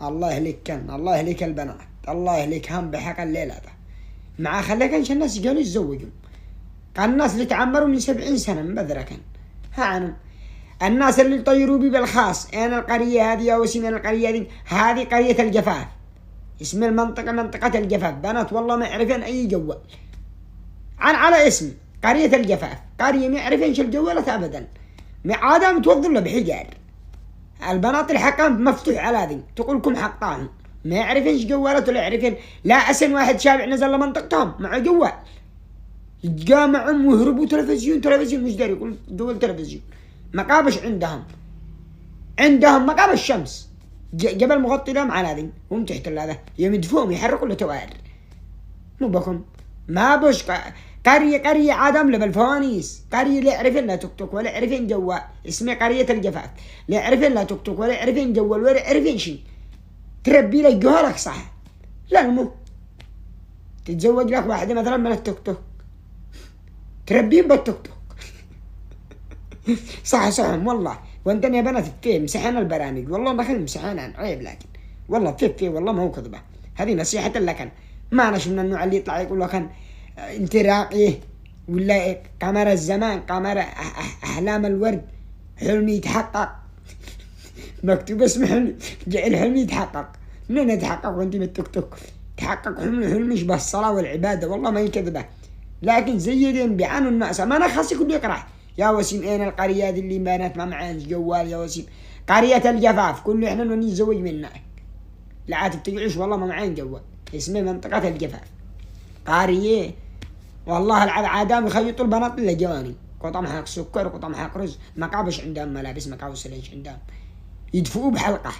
الله يهلك الله يهلك البنات، الله يهلكهم بحق الليلة ده. مع خليكنش الناس قالوا يتزوجوا، كان الناس اللي تعمروا من 70 سنة من بذرة كان هانم. الناس اللي يطيروا بي بالخاص، أنا القرية هذه أو اسم القرية هذه، هذه قرية الجفاف، اسم المنطقة منطقة الجفاف. بنات والله ما يعرفين أي جوال على اسم قرية الجفاف، قرية ما يعرفينش الجوالات أبدا، عادة متوظل له بحجار. البنات الحكام مفتوح على ذي، تقولكم حقطاهم ما يعرفينش جوالات ولا يعرفين. لا أسن واحد شابع نزل لمنطقتهم مع جوال، يتجامعهم ويهربوا تلفزيون مش داري يقول جوال تلفزيون. مقابش عندهم مقابش الشمس جبل مغطي لهم على ذي، هم تحت هذا يمدفوهم يحرقوا له توائر. مو بكم ما بش قرية عادم بالفوانيس، قرية لا يعرفين لا توك توك ولا يعرفين جوال، اسمها قرية الجفاف، لا يعرفين لا توك توك ولا يعرفين جوال ولا يعرفين شيء. تربي لك جوالك صح، لا المو تتزوج لك واحدة مثلا من التوك توك تربيه بالتوك توك. صح والله. وانت يا بنات فيه مسحنا البرامج والله ما خلي مسحنا عيب، لكن والله فيه والله ما هو كذبة. هذه نصيحة لكن ما نش من النوع اللي يطلع يقول لك انت راقيه ولا قمر الزمان قمر احلام الورد حلمي يتحقق. مكتوب اسم حلمي جعل حلمي يتحقق، منين يتحقق وانت بالتوك توك؟ تحقق حلمش بالصلاة والعبادة والله ما هي كذبة. لكن زيدين بيعانوا الناس، ما انا خاصي كله يقرأ. يا وسيم اين القرية اللي بنات ما معاش جوال يا وسيم؟ قرية الجفاف كله احنا نتزوج منها، لا عاد تقعش والله ما معاين جوال، اسمه منطقة الجفاف قرية. والله العادام يخيطوا البنات اللي جواني، قطم حق سكر وقطم حق رز، مقابش عندهم ملابس، مقابش ليش عندهم يدفؤوا بحلقة.